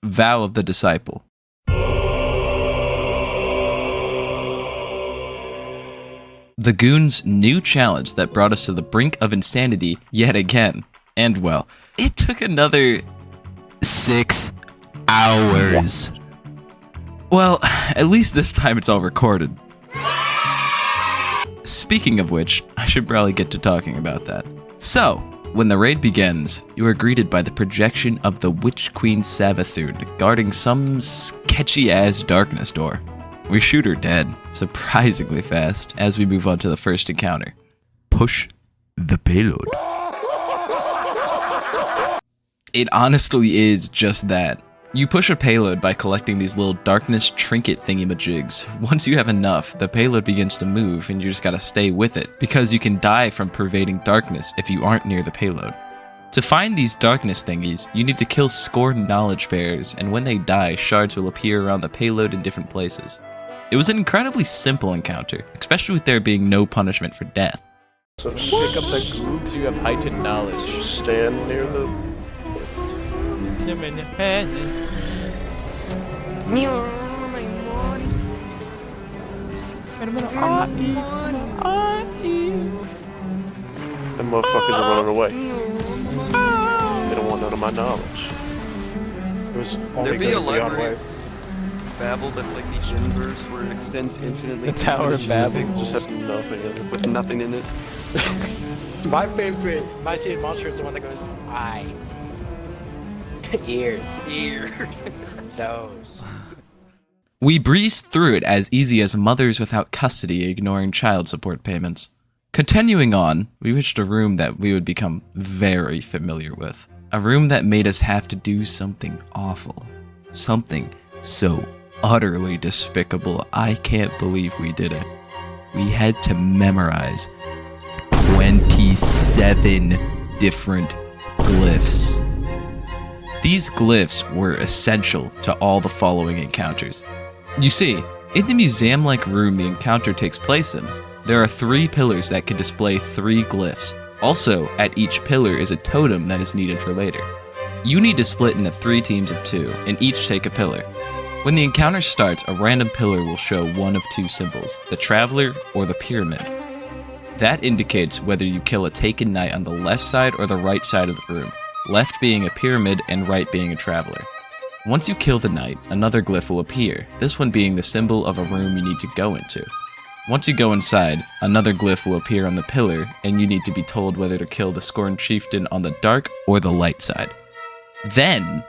Vow of the Disciple. The goons' new challenge that brought us to the brink of insanity yet again. And well, it took another 6 hours. Well, at least this time it's all recorded. Speaking of which, I should probably get to talking about that. So, when the raid begins, you are greeted by the projection of the Witch Queen Savathun guarding some sketchy-ass darkness door. We shoot her dead, surprisingly fast, as we move on to the first encounter. Push the payload. It honestly is just that. You push a payload by collecting these little darkness trinket thingamajigs. Once you have enough, the payload begins to move and you just gotta stay with it, because you can die from pervading darkness if you aren't near the payload. To find these darkness thingies, you need to kill scorned knowledge bearers, and when they die, shards will appear around the payload in different places. It was an incredibly simple encounter, especially with there being no punishment for death. So to pick up the groups, you have heightened knowledge. Stand near the... Them motherfuckers are running away. They don't want none of my knowledge. It was only There'd be a library way. of Babel that's like the universe where it extends infinitely. The Tower of Babel just has nothing in it, with nothing in it. My favorite My-Seed monster is the one that goes eyes. Ears. Nose. We breezed through it as easy as mothers without custody ignoring child support payments. Continuing on, we reached a room that we would become very familiar with. A room that made us have to do something awful. Something so utterly despicable, I can't believe we did it. We had to memorize 27 different glyphs. These glyphs were essential to all the following encounters. You see, in the museum-like room the encounter takes place in, there are 3 pillars that can display 3 glyphs. Also, at each pillar is a totem that is needed for later. You need to split into 3 teams of 2, and each take a pillar. When the encounter starts, a random pillar will show one of 2 symbols, the Traveler or the Pyramid. That indicates whether you kill a taken knight on the left side or the right side of the room, left being a pyramid and right being a traveler. Once you kill the knight, another glyph will appear, this one being the symbol of a room you need to go into. Once you go inside, another glyph will appear on the pillar, and you need to be told whether to kill the scorned chieftain on the dark or the light side. Then,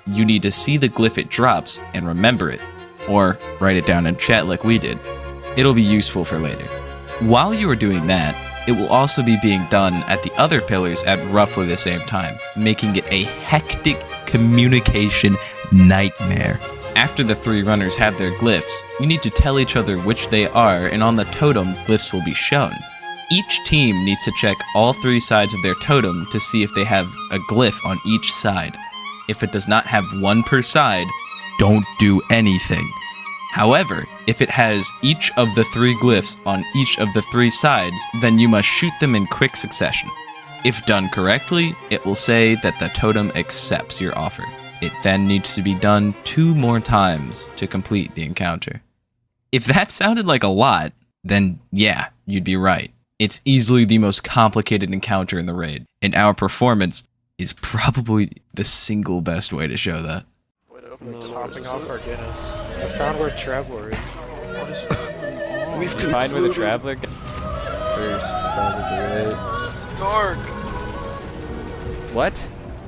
you need to see the glyph it drops and remember it, or write it down in chat like we did. It'll be useful for later. While you are doing that, it will also be being done at the other pillars at roughly the same time, making it a hectic communication nightmare. After the 3 runners have their glyphs, you need to tell each other which they are, and on the totem, glyphs will be shown. Each team needs to check all 3 sides of their totem to see if they have a glyph on each side. If it does not have one per side, don't do anything. However, if it has each of the 3 glyphs on each of the 3 sides, then you must shoot them in quick succession. If done correctly, it will say that the totem accepts your offer. It then needs to be done 2 more times to complete the encounter. If that sounded like a lot, then yeah, you'd be right. It's easily the most complicated encounter in the raid, and our performance is probably the single best way to show that. Topping off our Guinness. I found where Traveler is. What is We've find where the Traveler goes. First, probably right. Dark. What?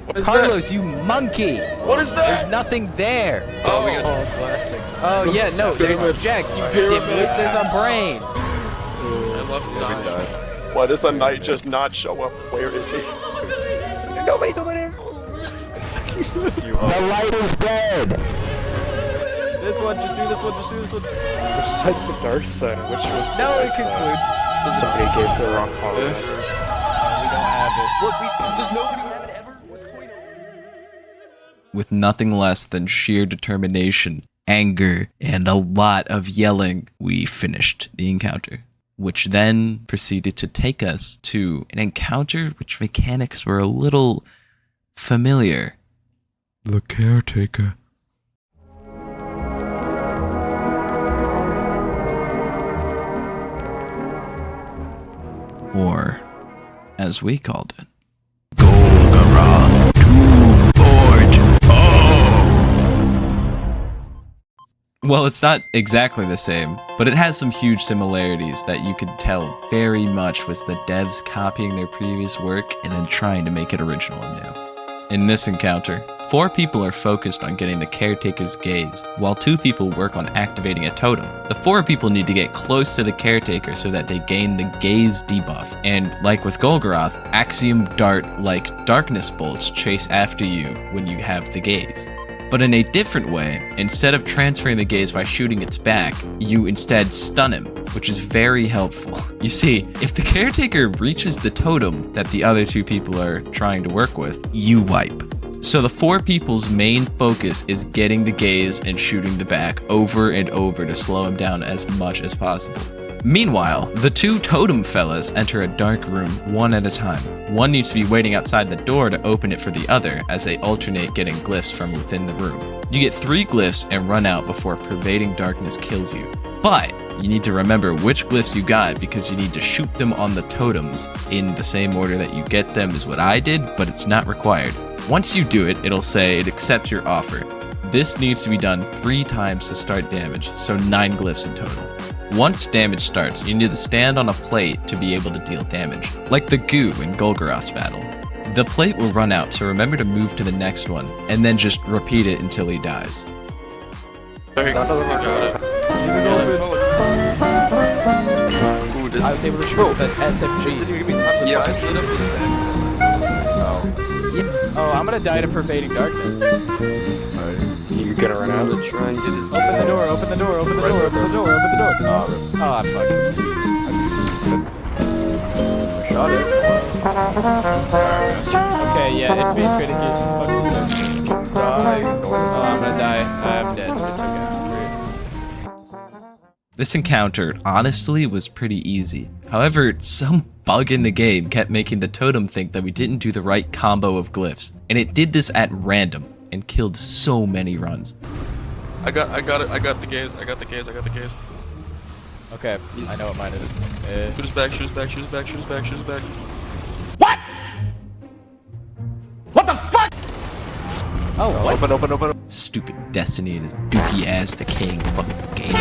What is Carlos, you monkey! What is that? There's nothing there! Oh, we got classic. Oh yeah, no, there's Jack, you dimwit, there's a brain! I love dying. Why does the knight just not show up? Where is he? Nobody's over there! The light is dead! This one, just do this one, just do this one. Which side's the dark side? Which one's the No, light it side? concludes. Somebody gave the wrong color. We don't have it. What, does nobody have it ever? What's going on? With nothing less than sheer determination, anger, and a lot of yelling, we finished the encounter, which then proceeded to take us to an encounter which mechanics were a little familiar. The caretaker or as we called it, Golgoroth to Port. Well, it's not exactly the same, but it has some huge similarities that you could tell very much was the devs copying their previous work and then trying to make it original and new. In this encounter, 4 people are focused on getting the caretaker's gaze, while 2 people work on activating a totem. The 4 people need to get close to the caretaker so that they gain the gaze debuff, and like with Golgoroth, Axiom Dart-like darkness bolts chase after you when you have the gaze. But in a different way, instead of transferring the gaze by shooting its back, you instead stun him, which is very helpful. You see, if the caretaker reaches the totem that the other 2 people are trying to work with, you wipe. So the 4 people's main focus is getting the gaze and shooting the back over and over to slow him down as much as possible. Meanwhile, the 2 totem fellas enter a dark room one at a time. One needs to be waiting outside the door to open it for the other as they alternate getting glyphs from within the room. You get 3 glyphs and run out before pervading darkness kills you. But you need to remember which glyphs you got because you need to shoot them on the totems in the same order that you get them is what I did, but it's not required. Once you do it, it'll say it accepts your offer. This needs to be done 3 times to start damage, so 9 glyphs in total. Once damage starts, you need to stand on a plate to be able to deal damage, like the goo in Golgoroth's battle. The plate will run out, so remember to move to the next one, and then just repeat it until he dies. Hey, got it. I was able to shoot with an SMG. Yeah, I lit up with that. Oh, I'm gonna die to pervading darkness. You gonna run out? I'm gonna try and get his Open the door, open the door, open the door, open the door, open the door. Oh, I'm fucking. Shot it. Okay, yeah, it's being finicky. Fuck this thing. Die. Oh, I'm gonna die. I'm dead. It's okay. This encounter, honestly, was pretty easy. However, some bug in the game kept making the totem think that we didn't do the right combo of glyphs, and it did this at random and killed so many runs. I got it. I got the gaze. I got the gaze. Okay, I know what mine is. Shoot his back. Shoot his back. Oh, what? Open. Stupid Destiny and his dookie ass decaying fucking game.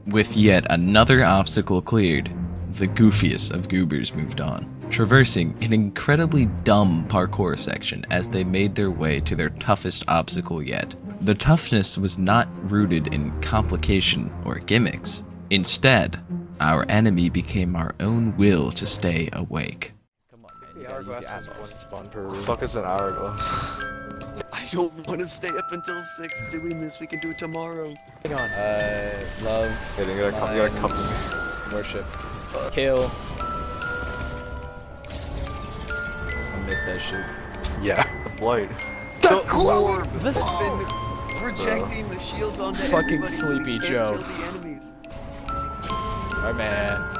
With yet another obstacle cleared, the goofiest of goobers moved on, traversing an incredibly dumb parkour section as they made their way to their toughest obstacle yet. The toughness was not rooted in complication or gimmicks. Instead, our enemy became our own will to stay awake. Come on, man. The hourglass is one spawn per room. Fuck is an hourglass? I don't want to stay up until 6 doing this. We can do it tomorrow. Hang on. Love. Yeah, you gotta come to me. Worship. Kill. I missed that shit. Yeah. Blight. The orb has been projecting the shields onto Fucking everybody so we Sleepy can't Joe. kill the enemies. My man.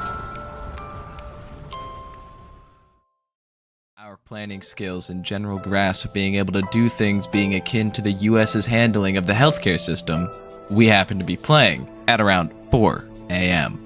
Our planning skills and general grasp of being able to do things being akin to the US's handling of the healthcare system, we happen to be playing at around 4 a.m.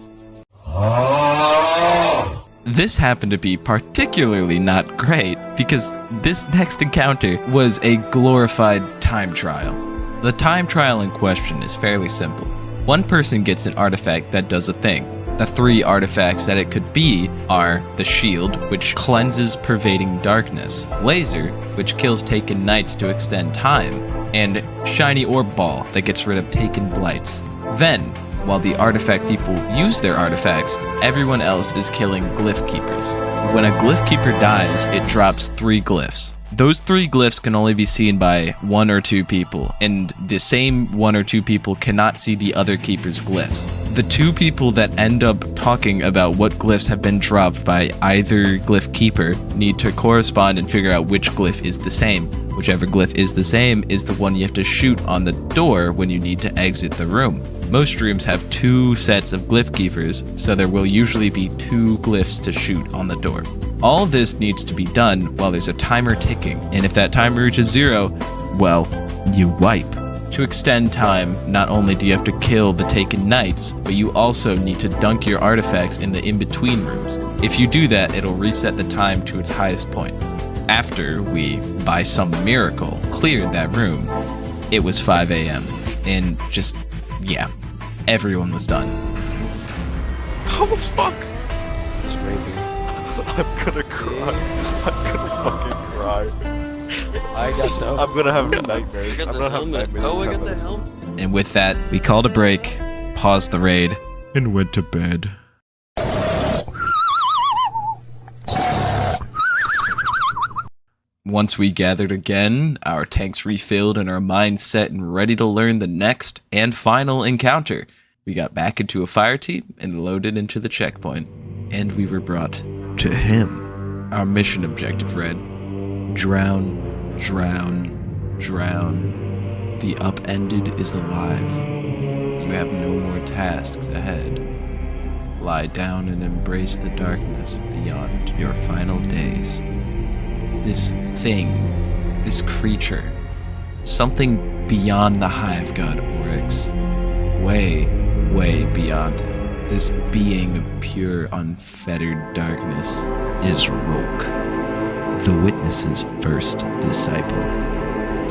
This happened to be particularly not great because this next encounter was a glorified time trial. The time trial in question is fairly simple. One person gets an artifact that does a thing. The 3 artifacts that it could be are the shield, which cleanses pervading darkness, laser, which kills taken knights to extend time, and shiny orb ball that gets rid of taken blights. Then, while the artifact people use their artifacts, everyone else is killing glyph keepers. When a glyph keeper dies, it drops 3 glyphs. Those 3 glyphs can only be seen by 1 or 2 people, and the same 1 or 2 people cannot see the other keeper's glyphs. The 2 people that end up talking about what glyphs have been dropped by either glyph keeper need to correspond and figure out which glyph is the same. Whichever glyph is the same is the one you have to shoot on the door when you need to exit the room. Most rooms have 2 sets of glyph keepers, so there will usually be 2 glyphs to shoot on the door. All this needs to be done while there's a timer ticking, and if that timer reaches 0, well, you wipe. To To extend time, not only do you have to kill the taken knights, but you also need to dunk your artifacts in the in-between rooms. If you do that, it'll reset the time to its highest point. After we, by some miracle, cleared that room, it was 5 a.m. And just, yeah, everyone was done. How the fuck? It's raining. I'm gonna cry. I'm gonna fucking cry. I got no. I'm gonna have nightmares. I'm gonna have nightmares. Oh, I in got 10 the minutes. helmet. And with that, we called a break, paused the raid, and went to bed. Once we gathered again, our tanks refilled and our minds set and ready to learn the next and final encounter, we got back into a fire team and loaded into the checkpoint. And we were brought to him. Our mission objective read, drown, drown, drown. The upended is alive. You have no more tasks ahead. Lie down and embrace the darkness beyond your final days. This thing, this creature, something beyond the hive god Oryx, way, way beyond it. This being of pure, unfettered darkness is Rulk, the Witness's first disciple.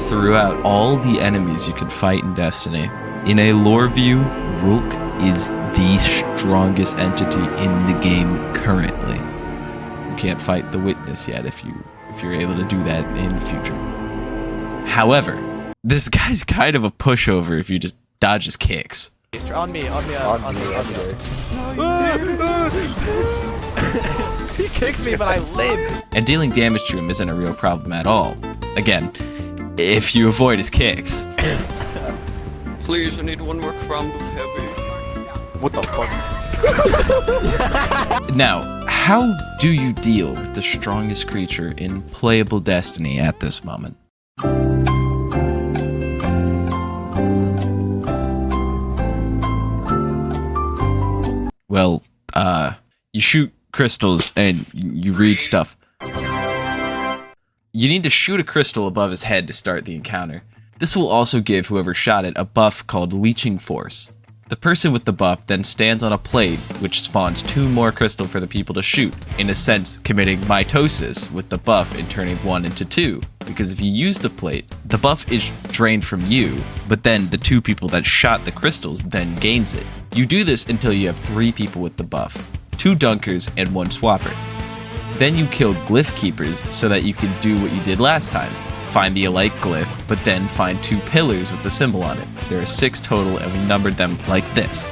Throughout all the enemies you can fight in Destiny, in a lore view, Rulk is the strongest entity in the game currently. You can't fight the Witness yet if you're able to do that in the future. However, this guy's kind of a pushover if you just dodge his kicks. On me. He kicked me, but I lived. And dealing damage to him isn't a real problem at all. Again, if you avoid his kicks. Please, I need one more crumb of heavy. What the fuck? Now, how do you deal with the strongest creature in playable Destiny at this moment? Well, you shoot crystals and you read stuff. You need to shoot a crystal above his head to start the encounter. This will also give whoever shot it a buff called Leeching Force. The person with the buff then stands on a plate which spawns 2 more crystal for the people to shoot, in a sense committing mitosis with the buff and turning 1 into 2. Because if you use the plate, the buff is drained from you, but then the 2 people that shot the crystals then gains it. You do this until you have 3 people with the buff, 2 dunkers and 1 swapper. Then you kill glyph keepers so that you can do what you did last time. Find the Alike glyph, but then find 2 pillars with the symbol on it. There are 6 total and we numbered them like this.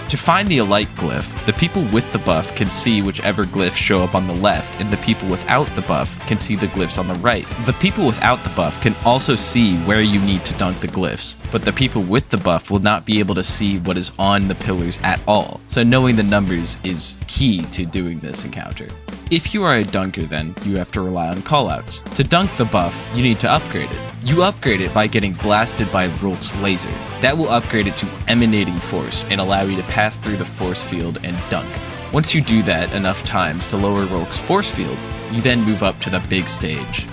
To find the Alike glyph, the people with the buff can see whichever glyphs show up on the left, and the people without the buff can see the glyphs on the right. The people without the buff can also see where you need to dunk the glyphs, but the people with the buff will not be able to see what is on the pillars at all, so knowing the numbers is key to doing this encounter. If you are a dunker, then you have to rely on callouts. To dunk the buff, you need to upgrade it. You upgrade it by getting blasted by Rulk's laser. That will upgrade it to Emanating Force and allow you to pass through the force field and dunk. Once you do that enough times to lower Rulk's force field, you then move up to the big stage.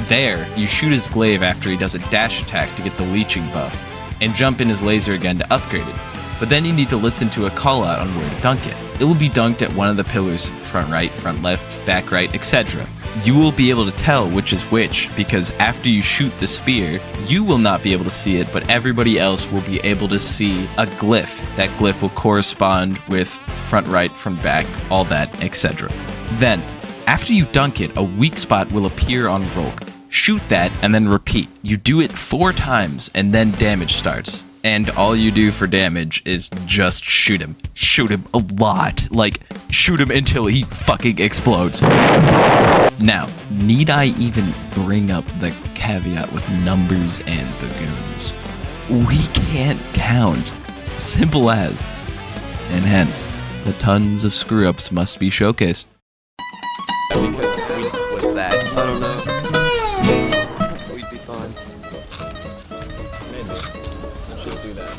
There, you shoot his glaive after he does a dash attack to get the leeching buff, and jump in his laser again to upgrade it. But then you need to listen to a callout on where to dunk it. It will be dunked at one of the pillars, front right, front left, back right, etc. You will be able to tell which is which, because after you shoot the spear, you will not be able to see it, but everybody else will be able to see a glyph. That glyph will correspond with front right, front back, all that, etc. Then, after you dunk it, a weak spot will appear on Rulk. Shoot that, and then repeat. You do it 4 times, and then damage starts. And all you do for damage is just shoot him. Shoot him a lot. Like, shoot him until he fucking explodes. Now, need I even bring up the caveat with numbers and the goons? We can't count. Simple as. And hence, the tons of screw-ups must be showcased. Because we was that. I don't know. We'd be fine. Maybe. Let's just do that.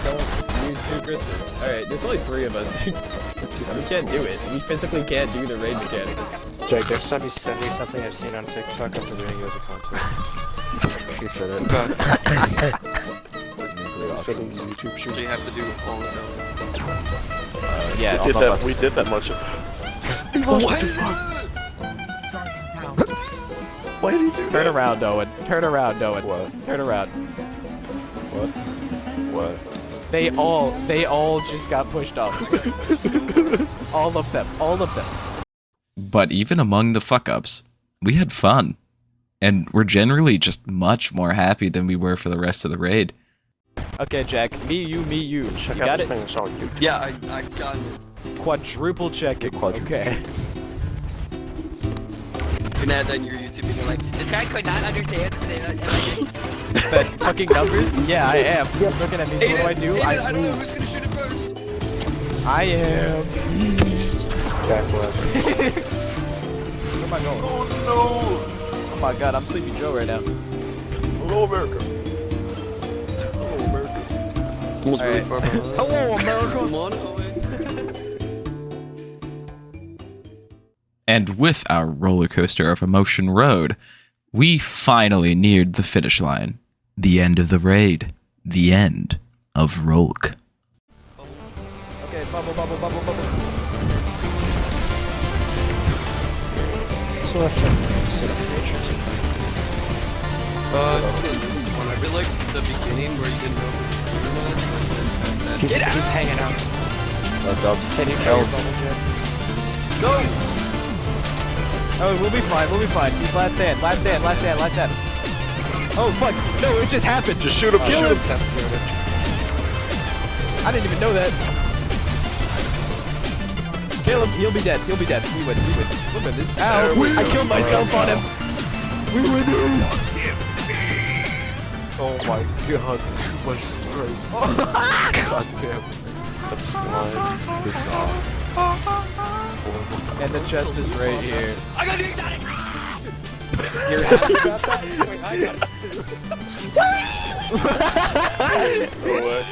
Don't use 2 crystals. Alright, there's only 3 of us. We can't do it. We physically can't do the raid mechanic. Jake, next time you send me something I've seen on TikTok, I'm deleting you as a contact. He said it. Send it to YouTube shoot. So you have to do all the sound. Yeah, We did that much. What? Why did he do that? Turn around, Owen. Turn around, Owen. What? Turn around. What? They all just got pushed off. All of them. But even among the fuck-ups, we had fun. And we're generally just much more happy than we were for the rest of the raid. Okay, Jack. Me, you. Check You out got this it? thing. It's on YouTube. Yeah, I got it. Quadruple check it. Quadruple. Okay. You can add that in your YouTube video, like, this guy could not understand. That fucking numbers? Yeah, I am. He's looking at me, so what do? I don't know who's gonna shoot it first. I am. Jack left. Where am I going? Oh Oh my god, I'm Sleepy Joe right now. no! Hello, America. Hello, America. Almost really Alright. far behind. Hello, America. Come on, Owen. And with our roller coaster of emotion road, we finally neared the finish line. The end of the raid. The end of Rolk. Okay, bubble. So that's One. I really liked the beginning where you didn't know. he's hanging out. Dubs. Can you carry bubble jet? Go! Oh, we'll be fine. He's last stand. Oh, fuck. No, it just happened. Just shoot him. Kill Shoot him. him. I didn't even know that. Kill him. He'll be dead. We win. We'll win this. Ow. I killed myself on him. We win this. Oh my god, too much strength. God damn. That slime is And the chest is right here. I got the exotic! You're happy about that? Wait, I got it too. No way.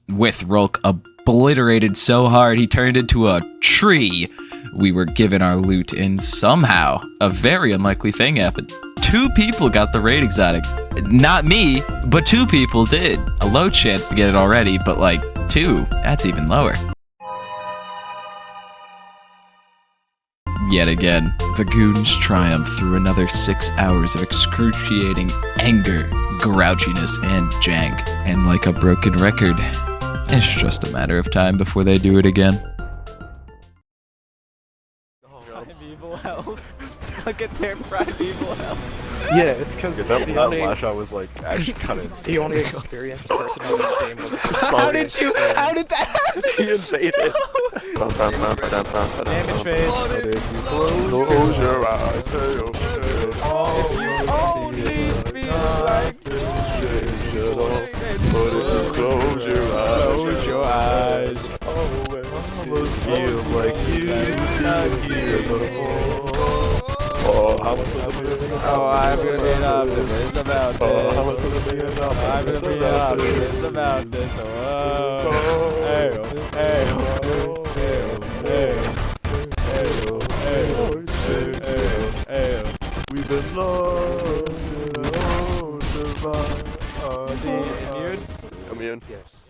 With Rolk obliterated so hard he turned into a tree, we were given our loot, and somehow a very unlikely thing happened. 2 people got the raid exotic. Not me, but 2 people did. A low chance to get it already, but like 2, that's even lower. Yet again, the goons triumph through another 6 hours of excruciating anger, grouchiness, and jank. And like a broken record, it's just a matter of time before they do it again. Primeval health. Look at their primeval health. Yeah, it's because That lash I was like actually kind of the only experienced person on the team was How did that happen? He invaded. Damage phase. Close your eyes. Close your eyes. Almost feel like you Oh, I'm gonna be an optimist about this. I'm gonna be an optimist about this. We've been lost. Is he immune? Immune. yes.